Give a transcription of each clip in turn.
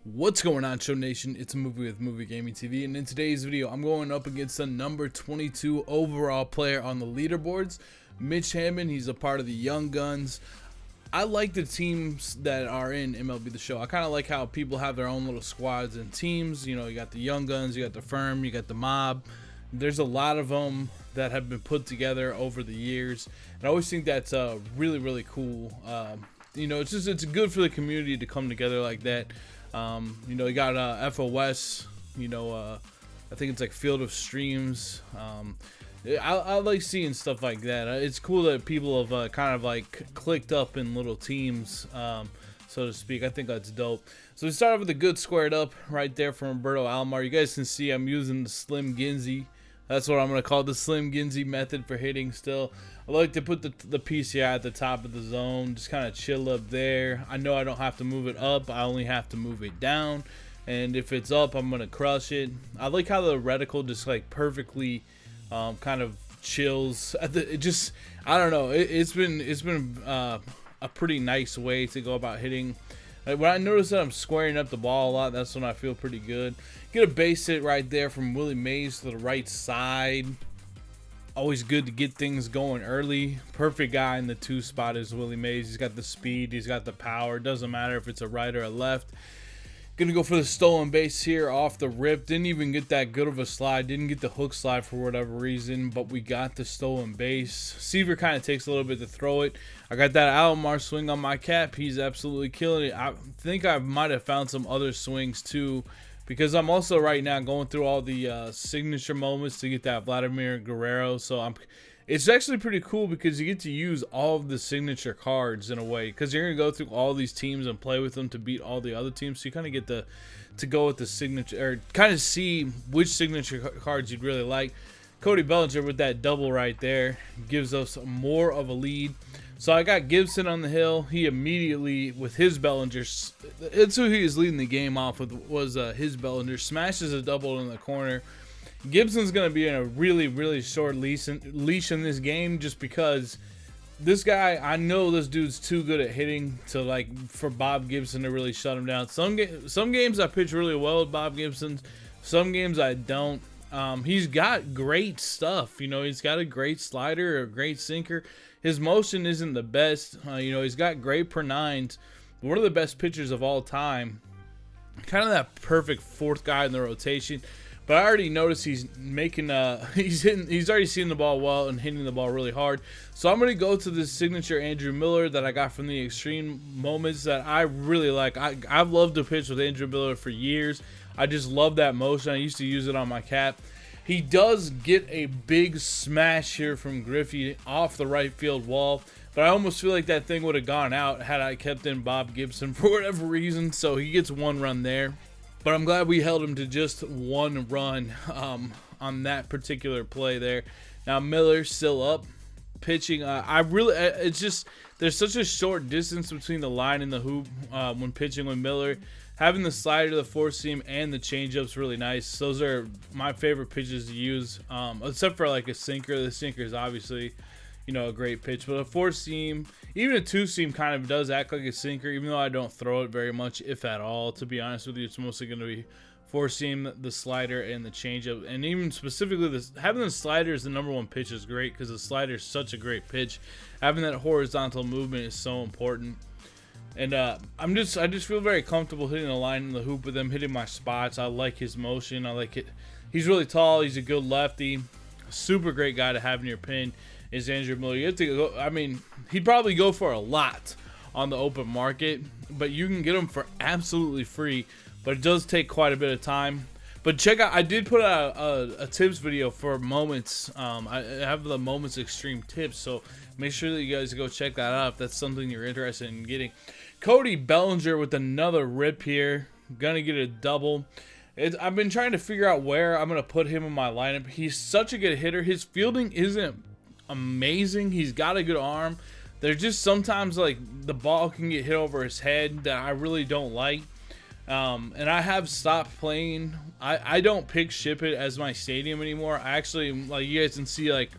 What's going on, Show Nation? It's a movie with Movie Gaming TV, and in today's video I'm going up against the number 22 overall player on the leaderboards, Mitch Hammond. He's a part of the Young Guns. I like the teams that are in MLB The Show. I kind of like how people have their own little squads and teams. You know, you got the Young Guns, you got the Firm, you got the Mob. There's a lot of them that have been put together over the years, and I always think that's really cool. You know, it's good for the community to come together like that. You know, you got FOS, you know, I think it's like Field of Streams. I like seeing stuff like that. It's cool that people have kind of like clicked up in little teams, so to speak. I think that's dope. So we start off with a good squared up right there from Roberto Alomar. You guys can see I'm using the Slim Ginzy. That's what I'm going to call the Slim Ginzy method for hitting still. I like to put the PCI at the top of the zone, just kind of chill up there. I know I don't have to move it up. I only have to move it down. And if it's up, I'm going to crush it. I like how the reticle just like perfectly kind of chills. I don't know. It's been a pretty nice way to go about hitting. When I notice that I'm squaring up the ball a lot, that's when I feel pretty good. Get a base hit right there from Willie Mays to the right side. Always good to get things going early. Perfect guy in the 2 spot is Willie Mays. He's got the speed, he's got the power. Doesn't matter if it's a right or a left. Gonna go for the stolen base here off the rip. Didn't even get that good of a slide. Didn't get the hook slide for whatever reason, but we got the stolen base. Seaver kind of takes a little bit to throw it. I got that Alomar swing on my cap. He's absolutely killing it. I think I might have found some other swings too, because I'm also right now going through all the signature moments to get that Vladimir Guerrero. So it's actually pretty cool because you get to use all of the signature cards in a way, because you're going to go through all these teams and play with them to beat all the other teams. So you kind of get to go with the signature, or kind of see which signature cards you'd really like. Cody Bellinger with that double right there gives us more of a lead. So I got Gibson on the hill. He immediately, with his Bellinger, it's who he was leading the game off with, was his Bellinger. Smashes a double in the corner. Gibson's going to be in a really short leash in this game, just because this guy, I know this dude's too good at hitting to, like, for Bob Gibson to really shut him down. Some games I pitch really well with Bob Gibson. Some games I don't. He's got great stuff. You know, he's got a great slider, a great sinker. His motion isn't the best. You know, he's got great per nines. One of the best pitchers of all time. Kind of that perfect fourth guy in the rotation. But I already noticed he's making he's already seeing the ball well and hitting the ball really hard. So I'm going to go to this signature Andrew Miller that I got from the Extreme Moments that I really like. I've loved to pitch with Andrew Miller for years. I just love that motion. I used to use it on my cap. He does get a big smash here from Griffey off the right field wall, but I almost feel like that thing would have gone out had I kept in Bob Gibson for whatever reason. So he gets one run there. But I'm glad we held him to just one run on that particular play there. Now Miller's still up, pitching. It's just there's such a short distance between the line and the hoop when pitching with Miller. Having the slider, the four seam, and the changeup's really nice. Those are my favorite pitches to use, except for like a sinker. The sinker is obviously, you know, a great pitch, but a four seam, even a two seam, kind of does act like a sinker, even though I don't throw it very much, if at all. To be honest with you, it's mostly going to be four seam, the slider, and the changeup. And even specifically, having the slider as the #1 pitch is great, because the slider is such a great pitch. Having that horizontal movement is so important. And I just feel very comfortable hitting the line in the hoop with him, hitting my spots. I like his motion. I like it. He's really tall. He's a good lefty. Super great guy to have in your pin is Andrew Miller. You have to go. I mean, he'd probably go for a lot on the open market, but you can get him for absolutely free. But it does take quite a bit of time. But check out, I did put out a tips video for Moments. I have the Moments Extreme tips, so make sure that you guys go check that out if that's something you're interested in getting. Cody Bellinger with another rip here. Gonna get a double. I've been trying to figure out where I'm gonna put him in my lineup. He's such a good hitter. His fielding isn't amazing. He's got a good arm. There's just sometimes like the ball can get hit over his head that I really don't like. And I have stopped playing. I don't pick Ship It as my stadium anymore. I actually, like, you guys can see, like,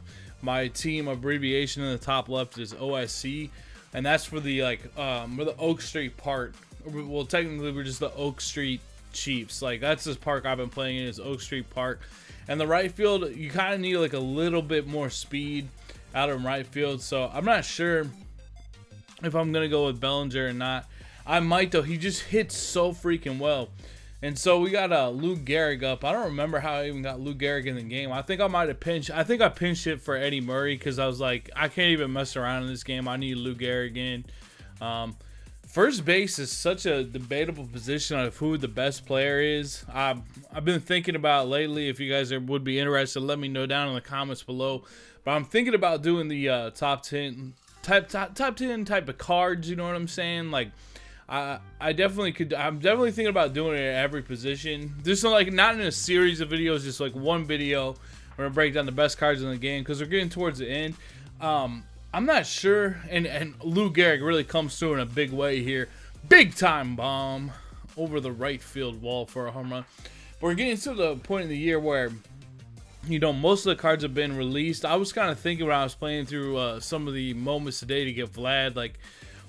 my team abbreviation in the top left is OSC, and that's for the, like, where the Oak Street Park well, technically we're just the Oak Street Chiefs. Like, that's this park I've been playing in, is Oak Street Park. And the right field, you kind of need like a little bit more speed out of right field. So I'm not sure if I'm gonna go with Bellinger or not. I might though. He just hits so freaking well. And so we got Lou Gehrig up. I don't remember how I even got Lou Gehrig in the game. I think I might have pinched. I think I pinched it for Eddie Murray because I was like, I can't even mess around in this game. I need Lou Gehrig in. First base is such a debatable position of who the best player is. I've been thinking about lately. If you guys would be interested, let me know down in the comments below. But I'm thinking about doing the top 10 type of cards. You know what I'm saying? Like, I definitely could. I'm definitely thinking about doing it at every position. Just like not in a series of videos, just like one video where I break down the best cards in the game because we're getting towards the end. I'm not sure, and Lou Gehrig really comes through in a big way here. Big time bomb over the right field wall for a home run. But we're getting to the point in the year where, you know, most of the cards have been released. I was kind of thinking when I was playing through some of the moments today to get Vlad, like,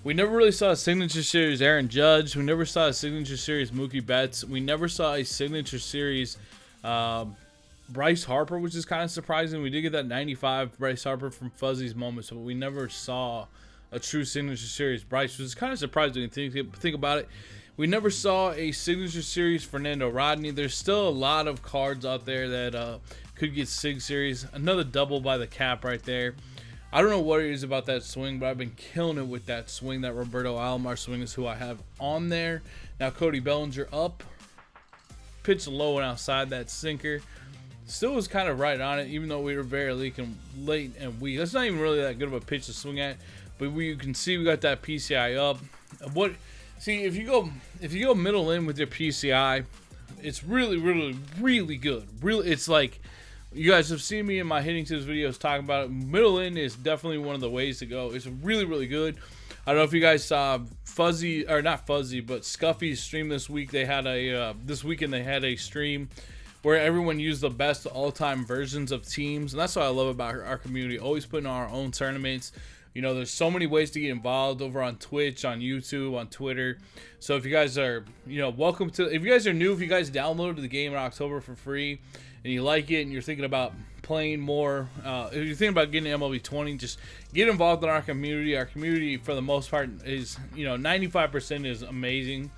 we never really saw a signature series Aaron Judge. We never saw a signature series Mookie Betts. We never saw a signature series Bryce Harper, which is kind of surprising. We did get that 95 Bryce Harper from Fuzzy's Moments, but we never saw a true signature series Bryce, which is kind of surprising when you think about it. We never saw a signature series Fernando Rodney. There's still a lot of cards out there that could get Sig series. Another double by the cap right there. I don't know what it is about that swing, but I've been killing it with that swing. That Roberto Alomar swing is who I have on there. Now Cody Bellinger up. Pitch low and outside that sinker. Still was kind of right on it, even though we were very late and weak. That's not even really that good of a pitch to swing at. But you can see we got that PCI up. See, if you go middle in with your PCI, it's really good. Really, it's like, you guys have seen me in my hitting tips videos talking about it. Middle in is definitely one of the ways to go. It's really good. I don't know if you guys saw Fuzzy, or not Fuzzy, but Scuffy's stream this week. They had a this weekend they had a stream where everyone used the best all-time versions of teams, and that's what I love about our community. Always putting on our own tournaments. You know, there's so many ways to get involved over on Twitch, on YouTube, on Twitter. So if you guys are, you know, welcome to. If you guys are new, if you guys downloaded the game in October for free, and you like it, and you're thinking about playing more, if you're thinking about getting MLB 20, just get involved in our community. Our community, for the most part, is, you know, 95% is amazing.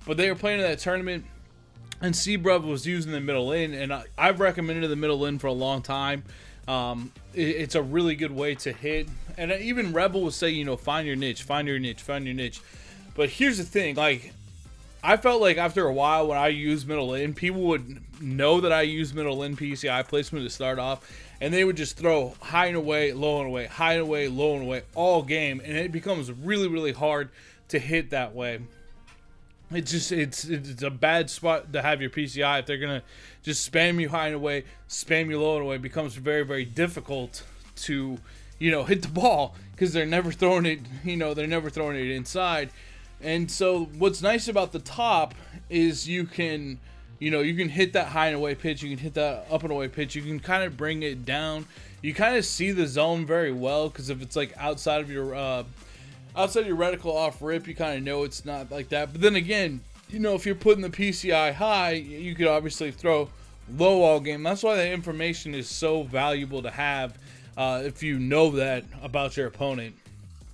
But they were playing in that tournament, and C-Bruv was using the middle in, and I've recommended the middle in for a long time. It's a really good way to hit, and even Rebel will say, you know, find your niche, find your niche, find your niche. But here's the thing, like, I felt like after a while when I used middle in, people would know that I use middle in PCI placement to start off, and they would just throw high and away, low and away, high and away, low and away all game, and it becomes really hard to hit that way. It's a bad spot to have your PCI. If they're gonna just spam you high and away, spam you low and away, it becomes very difficult to, you know, hit the ball because they're never throwing it. You know, they're never throwing it inside. And so what's nice about the top is you can, you know, you can hit that high and away pitch, you can hit that up and away pitch, you can kind of bring it down. You kind of see the zone very well because if it's like outside of your reticle off rip, you kind of know it's not like that. But then again, you know, if you're putting the PCI high, you could obviously throw low all game. That's why that information is so valuable to have if you know that about your opponent.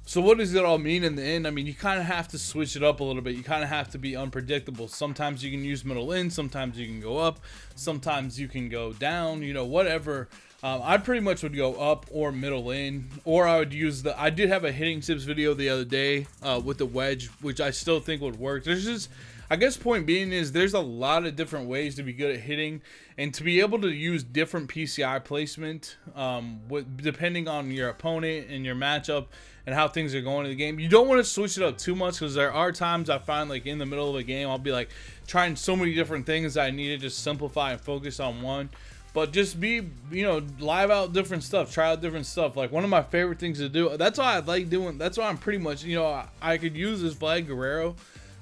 So what does it all mean in the end? I mean, you kind of have to switch it up a little bit. You kind of have to be unpredictable. Sometimes you can use middle in, sometimes you can go up, sometimes you can go down, you know, whatever. I pretty much would go up or middle in, or I would use I did have a hitting tips video the other day with the wedge, which I still think would work. There's just, I guess point being is there's a lot of different ways to be good at hitting, and to be able to use different PCI placement depending on your opponent and your matchup and how things are going in the game. You don't want to switch it up too much because there are times I find like in the middle of a game I'll be like trying so many different things that I need to just simplify and focus on one. But just be, you know, live out different stuff, try out different stuff. Like one of my favorite things to do, that's why I like doing, that's why I'm pretty much, you know, I could use this Vlad Guerrero,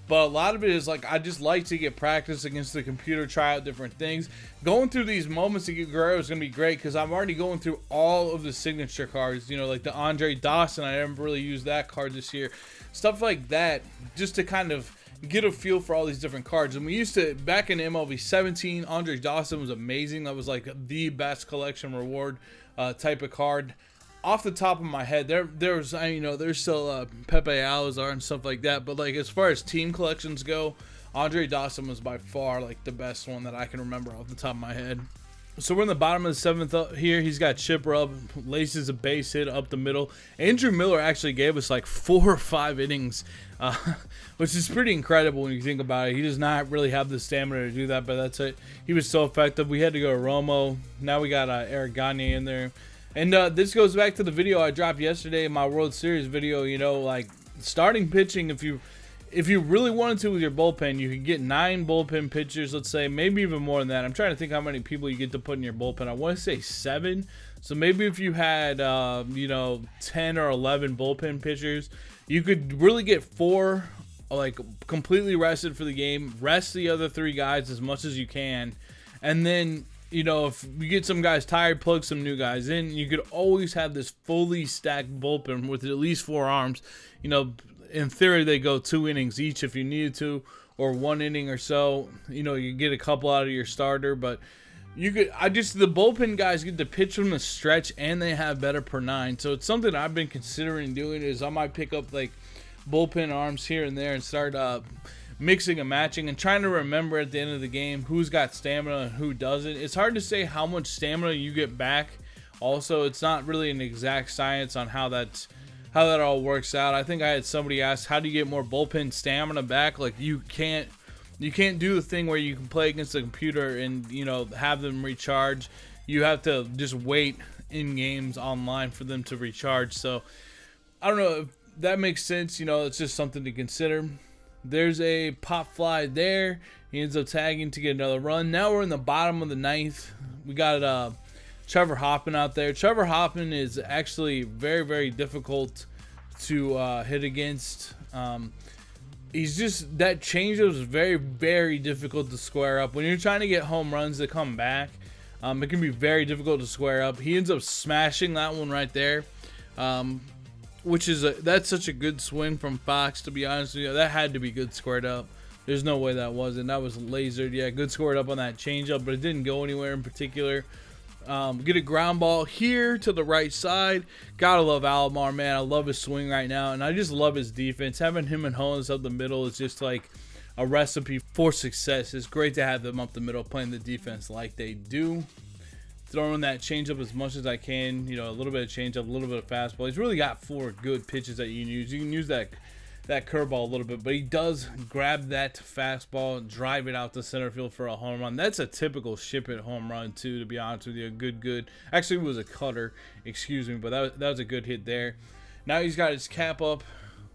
but a lot of it is like I just like to get practice against the computer, try out different things. Going through these moments to get Guerrero is going to be great because I'm already going through all of the signature cards, you know, like the Andre Dawson. I never really used that card this year. Stuff like that, just to kind of get a feel for all these different cards. And we used to, back in MLB 17, Andre Dawson was amazing. That was like the best collection reward type of card. Off the top of my head, there's still Pepe Alazar and stuff like that, but like as far as team collections go, Andre Dawson was by far like the best one that I can remember off the top of my head. So we're in the bottom of the 7th here. He's got chip rub, laces a base hit up the middle. Andrew Miller actually gave us like 4 or 5 innings, which is pretty incredible when you think about it. He does not really have the stamina to do that, but that's it. He was so effective. We had to go to Romo. Now we got Eric Gagne in there. And this goes back to the video I dropped yesterday, my World Series video. You know, like starting pitching, if you really wanted to with your bullpen, you could get 9 bullpen pitchers, let's say, maybe even more than that. I'm trying to think how many people you get to put in your bullpen. I want to say 7. So maybe if you had, 10 or 11 bullpen pitchers, you could really get 4 like completely rested for the game, rest the other 3 guys as much as you can, and then, you know, if you get some guys tired, plug some new guys in. You could always have this fully stacked bullpen with at least 4 arms. You know, in theory, they go 2 innings each if you needed to, or 1 inning or so. You know, you get a couple out of your starter, but you could. The bullpen guys get to pitch from the stretch, and they have better per 9. So it's something I've been considering doing. Is I might pick up like bullpen arms here and there and start mixing and matching and trying to remember at the end of the game who's got stamina and who doesn't. It's hard to say how much stamina you get back. Also, it's not really an exact science on how that all works out. I think I had somebody ask, how do you get more bullpen stamina back? Like you can't do the thing where you can play against the computer and, you know, have them recharge. You have to just wait in games online for them to recharge. So I don't know if that makes sense. You know, it's just something to consider. There's a pop fly there. He ends up tagging to get another run. Now we're in the bottom of the 9th. We got Trevor Hoffman out there. Trevor Hoffman is actually very, very difficult to hit against. He's just, that changeup is very, very difficult to square up. When you're trying to get home runs to come back, it can be very difficult to square up. He ends up smashing that one right there. Which is that's such a good swing from Fox, to be honest with you. That had to be good squared up. There's no way that wasn't. That was lasered. Yeah, good squared up on that changeup, but it didn't go anywhere in particular. Get a ground ball here to the right side. Gotta love Alomar, man. I love his swing right now, and I just love his defense. Having him and Holmes up the middle is just like a recipe for success. It's great to have them up the middle playing the defense like they do. Throwing that changeup as much as I can, you know, a little bit of changeup, a little bit of fastball. He's really got 4 good pitches that you can use. You can use that curveball a little bit, but he does grab that fastball, drive it out to center field for a home run. That's a typical ship it home run too, to be honest with you. Good. Actually, it was a cutter, excuse me, but that was a good hit there. Now he's got his cap up.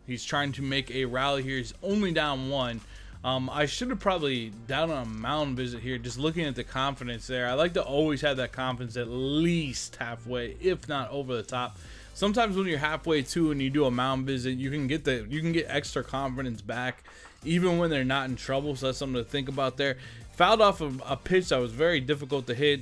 He's trying to make a rally here. He's only down 1. I should have probably done a mound visit here, just looking at the confidence there. I like to always have that confidence at least halfway, if not over the top. Sometimes when you're halfway to and you do a mound visit, you can get extra confidence back, even when they're not in trouble. So that's something to think about there. Fouled off a pitch that was very difficult to hit,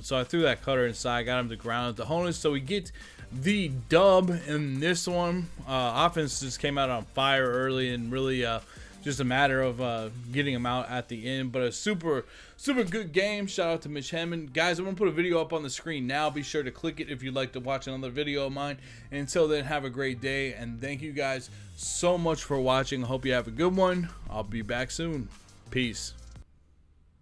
so I threw that cutter inside, got him to ground at the honus. So we get the dub in this one. Offense just came out on fire early and really just a matter of getting him out at the end. But a super good game. Shout out to Mitch Hammond. Guys, I'm going to put a video up on the screen now. Be sure to click it if you'd like to watch another video of mine. And until then, have a great day. And thank you guys so much for watching. I hope you have a good one. I'll be back soon. Peace.